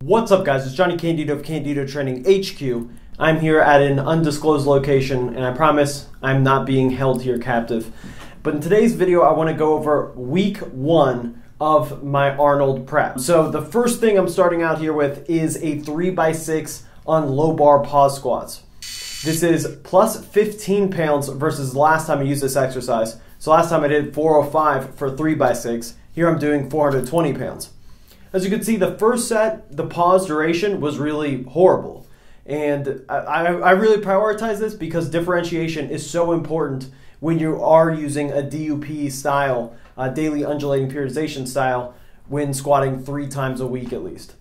What's up, guys? It's Johnny Candido of Candido Training HQ. I'm here at an undisclosed location, and I promise I'm not being held here captive. But in today's video, I want to go over week 1 of my Arnold prep. So the first thing I'm starting out here with is a 3x6 on low bar pause squats. This is plus 15 pounds versus the last time I used this exercise. So last time I did 405 for 3x6. Here I'm doing 420 pounds. As you can see, the first set, the pause duration was really horrible. And I really prioritize this because differentiation is so important when you are using a DUP style, daily undulating periodization style, when squatting 3 times a week at least.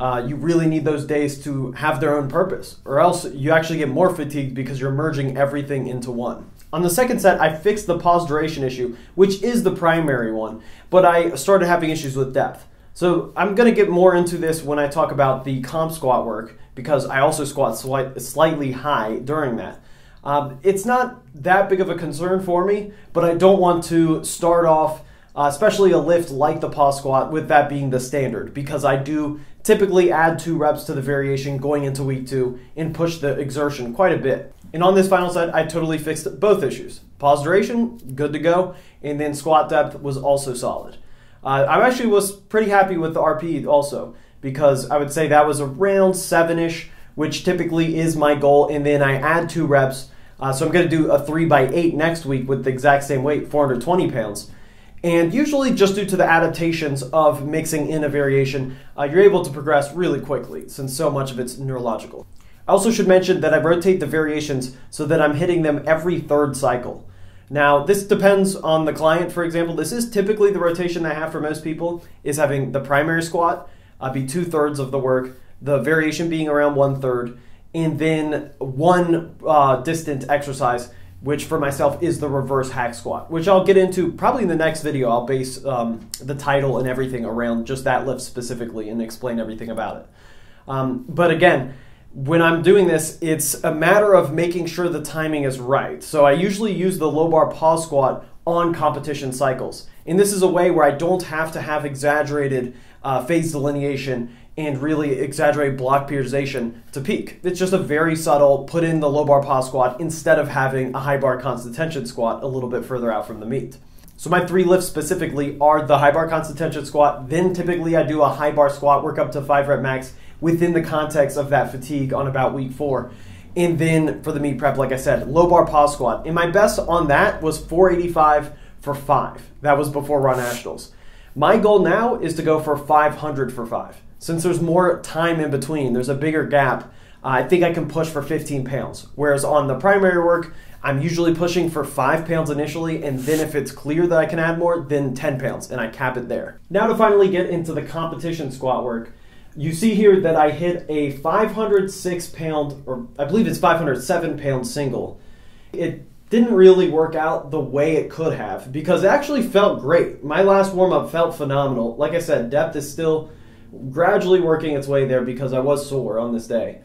You really need those days to have their own purpose, or else you actually get more fatigued because you're merging everything into one. On the second set, I fixed the pause duration issue, which is the primary one, but I started having issues with depth. So I'm going to get more into this when I talk about the comp squat work, because I also squat slightly high during that. It's not that big of a concern for me, but I don't want to start off, especially a lift like the pause squat, with that being the standard, because I do typically add 2 reps to the variation going into week 2 and push the exertion quite a bit. And on this final set, I totally fixed both issues. Pause duration, good to go, and then squat depth was also solid. I actually was pretty happy with the RP also, because I would say that was around 7-ish, which typically is my goal, and then I add 2 reps. So I'm going to do a 3x8 next week with the exact same weight, 420 pounds. And usually just due to the adaptations of mixing in a variation, you're able to progress really quickly, since so much of it's neurological. I also should mention that I rotate the variations so that I'm hitting them every 3rd cycle. Now, this depends on the client. For example, this is typically the rotation I have for most people, is having the primary squat be 2/3 of the work, the variation being around 1/3, and then one distant exercise, which for myself is the reverse hack squat, which I'll get into probably in the next video. I'll base the title and everything around just that lift specifically and explain everything about it. But again, when I'm doing this, it's a matter of making sure the timing is right. So I usually use the low bar pause squat on competition cycles. And this is a way where I don't have to have exaggerated phase delineation and really exaggerate block periodization to peak. It's just a very subtle put in the low bar pause squat instead of having a high bar constant tension squat a little bit further out from the meet. So my 3 lifts specifically are the high bar constant tension squat, then typically I do a high bar squat, work up to 5 rep max within the context of that fatigue on about week 4. And then for the meet prep, like I said, low bar pause squat. And my best on that was 485 for 5. That was before Raw Nationals. My goal now is to go for 500 for 5. Since there's more time in between, there's a bigger gap, I think I can push for 15 pounds. Whereas on the primary work, I'm usually pushing for 5 pounds initially, and then if it's clear that I can add more, then 10 pounds, and I cap it there. Now to finally get into the competition squat work, you see here that I hit a 506 pound, or I believe it's 507 pound single. It didn't really work out the way it could have, because it actually felt great. My last warm-up felt phenomenal. Like I said, depth is still gradually working its way there because I was sore on this day.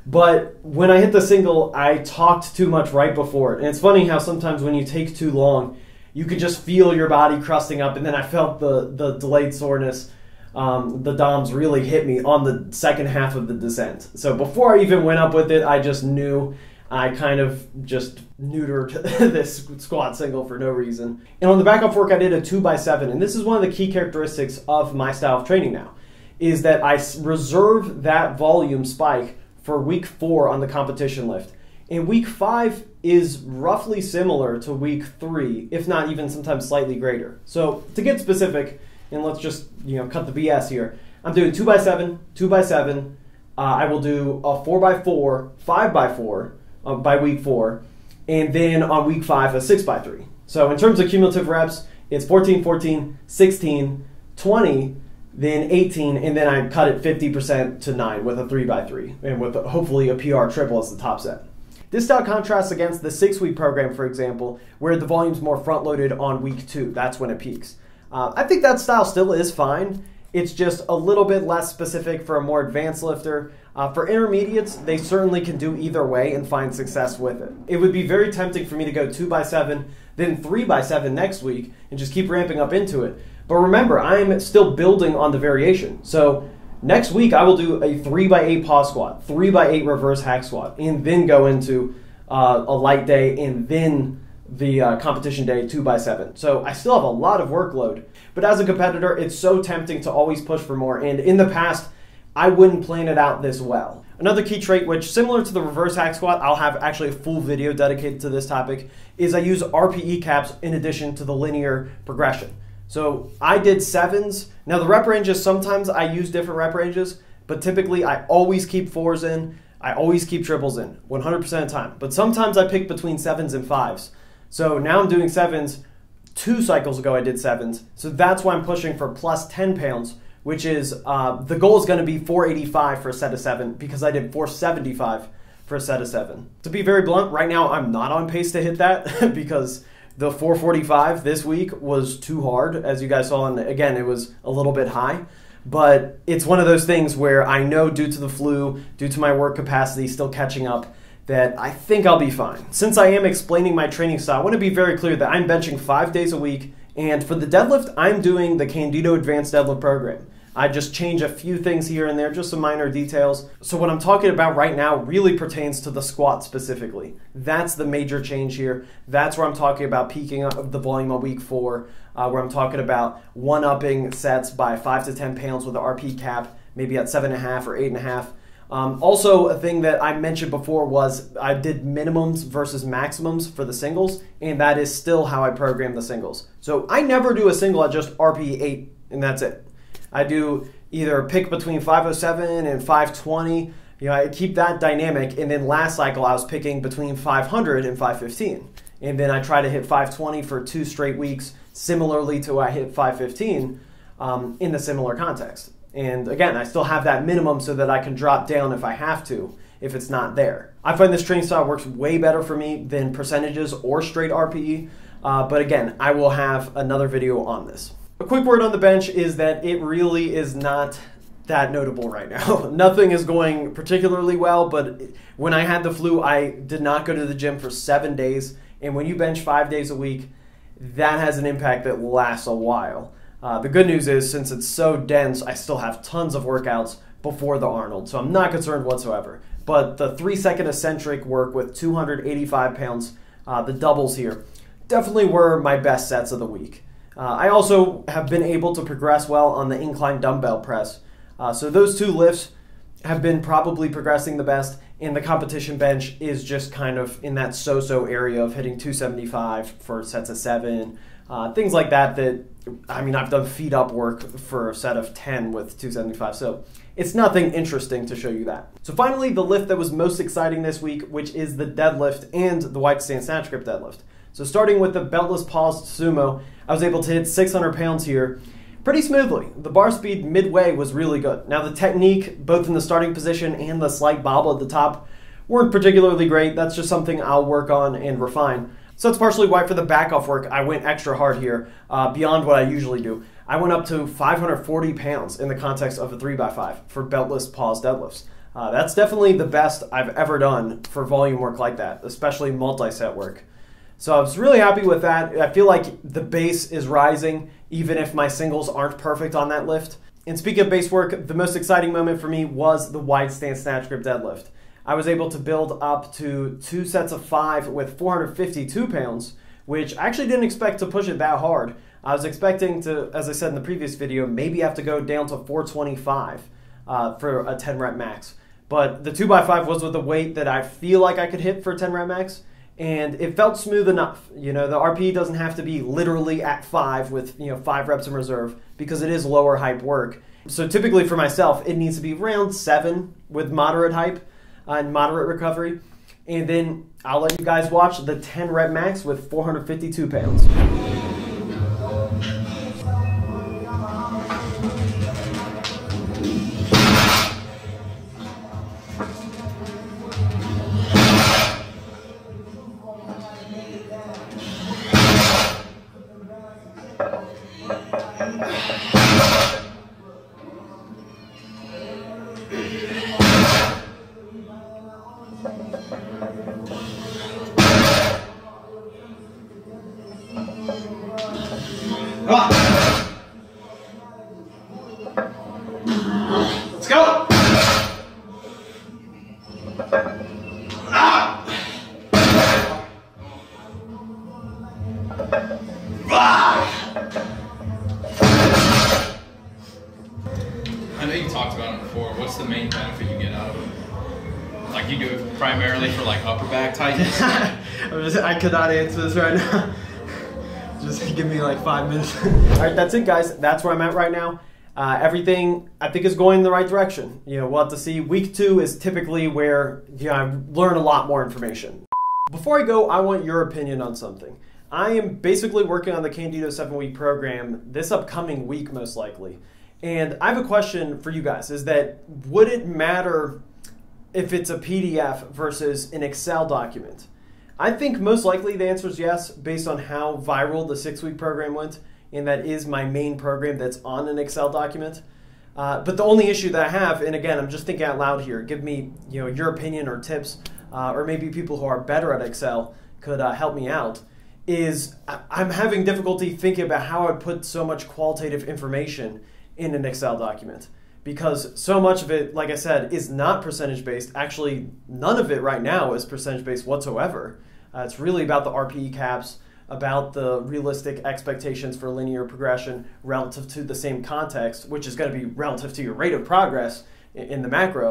But when I hit the single, I talked too much right before it. And it's funny how sometimes when you take too long, you could just feel your body crusting up, and then I felt the delayed soreness. The DOMs really hit me on the second half of the descent. So before I even went up with it, I just knew I kind of just neutered this squat single for no reason. And on the back off work, I did a 2x7. And this is one of the key characteristics of my style of training now, is that I reserve that volume spike for week 4 on the competition lift. And week 5 is roughly similar to week 3, if not even sometimes slightly greater. So to get specific, and let's just cut the BS here, I'm doing 2x7, 2x7. I will do a 4x4, 5x4 by week 4, and then on week 5 a 6x3. So in terms of cumulative reps, it's 14, 14, 16, 20, then 18, and then I cut it 50% to 9 with a 3x3, and with hopefully a PR triple as the top set. This style contrasts against the 6-week program, for example, where the volume's more front-loaded on week 2. That's when it peaks. I think that style still is fine. It's just a little bit less specific for a more advanced lifter. For intermediates, they certainly can do either way and find success with it. It would be very tempting for me to go 2x7, then 3x7 next week, and just keep ramping up into it. But remember, I'm still building on the variation. So Next week, I will do a 3x8 pause squat, 3x8 reverse hack squat, and then go into a light day and then the competition day 2x7. So I still have a lot of workload, but as a competitor, it's so tempting to always push for more. And in the past, I wouldn't plan it out this well. Another key trait, which similar to the reverse hack squat, I'll have actually a full video dedicated to this topic, is I use RPE caps in addition to the linear progression. So I did 7s. Now the rep ranges, sometimes I use different rep ranges, but typically I always keep 4s in, I always keep triples in, 100% of the time. But sometimes I pick between 7s and 5s. So now I'm doing 7s. 2 cycles ago I did 7s. So that's why I'm pushing for plus 10 pounds, which is, the goal is going to be 485 for a set of 7 because I did 475 for a set of 7. To be very blunt, right now I'm not on pace to hit that because the 445 this week was too hard, as you guys saw, and again, it was a little bit high. But it's one of those things where I know due to the flu, due to my work capacity still catching up, that I think I'll be fine. Since I am explaining my training style, I want to be very clear that I'm benching 5 days a week, and for the deadlift, I'm doing the Candido Advanced Deadlift Program. I just change a few things here and there, just some minor details. So what I'm talking about right now really pertains to the squat specifically. That's the major change here. That's where I'm talking about peaking up the volume on week 4, where I'm talking about one-upping sets by 5 to 10 pounds with the RP cap, maybe at 7.5 or 8.5. Also, a thing that I mentioned before was I did minimums versus maximums for the singles, and that is still how I program the singles. So I never do a single at just RP 8, and that's it. I do either pick between 507 and 520. I keep that dynamic, and then last cycle I was picking between 500 and 515. And then I try to hit 520 for 2 straight weeks, similarly to I hit 515 in the similar context. And again, I still have that minimum so that I can drop down if I have to, if it's not there. I find this training style works way better for me than percentages or straight RPE, but again, I will have another video on this. A quick word on the bench is that it really is not that notable right now. Nothing is going particularly well, but when I had the flu, I did not go to the gym for 7 days, and when you bench 5 days a week, that has an impact that lasts a while. The good news is, since it's so dense, I still have tons of workouts before the Arnold, so I'm not concerned whatsoever. But the 3-second eccentric work with 285 pounds, the doubles here, definitely were my best sets of the week. I also have been able to progress well on the incline dumbbell press. So those 2 lifts have been probably progressing the best, and the competition bench is just kind of in that so-so area of hitting 275 for sets of 7, things like that, I mean, I've done feet up work for a set of 10 with 275, so it's nothing interesting to show you that. So finally, the lift that was most exciting this week, which is the deadlift and the wide stand snatch grip deadlift. So starting with the beltless paused sumo, I was able to hit 600 pounds here pretty smoothly. The bar speed midway was really good. Now the technique, both in the starting position and the slight bobble at the top, weren't particularly great. That's just something I'll work on and refine. So that's partially why for the back off work, I went extra hard here, beyond what I usually do. I went up to 540 pounds in the context of a 3x5 for beltless paused deadlifts. That's definitely the best I've ever done for volume work like that, especially multi-set work. So I was really happy with that. I feel like the base is rising, even if my singles aren't perfect on that lift. And speaking of base work, the most exciting moment for me was the wide stance snatch grip deadlift. I was able to build up to 2 sets of 5 with 452 pounds, which I actually didn't expect to push it that hard. I was expecting to, as I said in the previous video, maybe have to go down to 425 for a 10 rep max. But the 2x5 was with a weight that I feel like I could hit for a 10 rep max. And it felt smooth enough. The RPE doesn't have to be literally at 5 with 5 reps in reserve because it is lower hype work. So typically for myself, it needs to be around 7 with moderate hype and moderate recovery. And then I'll let you guys watch the 10 rep max with 452 pounds. Come on. before, what's the main benefit you get out of it? Like, you do it primarily for like upper back tightness? I could not answer this right now. Just give me like 5 minutes. All right, that's it, guys. That's where I'm at right now. Everything I think is going in the right direction. You know, we'll have to see. Week 2 is typically where I learn a lot more information. Before I go, I want your opinion on something. I am basically working on the Candido 7-week program this upcoming week, most likely. And I have a question for you guys, is that would it matter if it's a PDF versus an Excel document? I think most likely the answer is yes, based on how viral the 6-week program went, and that is my main program that's on an Excel document. But the only issue that I have, and again, I'm just thinking out loud here, give me your opinion or tips, or maybe people who are better at Excel could help me out, is I'm having difficulty thinking about how I put so much qualitative information in an Excel document. Because so much of it, like I said, is not percentage-based. Actually, none of it right now is percentage-based whatsoever. It's really about the RPE caps, about the realistic expectations for linear progression relative to the same context, which is going to be relative to your rate of progress in the macro.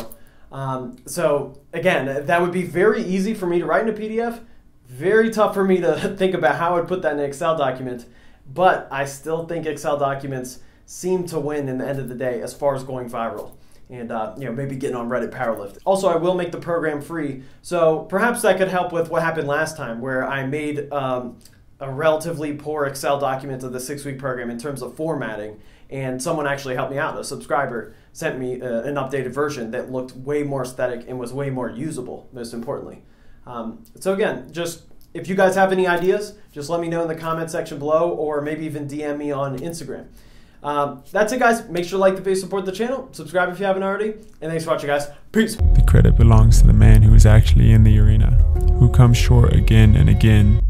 So again, that would be very easy for me to write in a PDF, very tough for me to think about how I'd put that in an Excel document, but I still think Excel documents seem to win in the end of the day as far as going viral and maybe getting on Reddit Powerlift. Also, I will make the program free, so perhaps that could help with what happened last time where I made a relatively poor Excel document of the 6-week program in terms of formatting, and someone actually helped me out. A subscriber sent me an updated version that looked way more aesthetic and was way more usable, most importantly. So again, just if you guys have any ideas, just let me know in the comment section below, or maybe even DM me on Instagram. That's it, guys. Make sure to like the video, support the channel, subscribe if you haven't already, and thanks for watching, guys. Peace. The credit belongs to the man who is actually in the arena, who comes short again and again.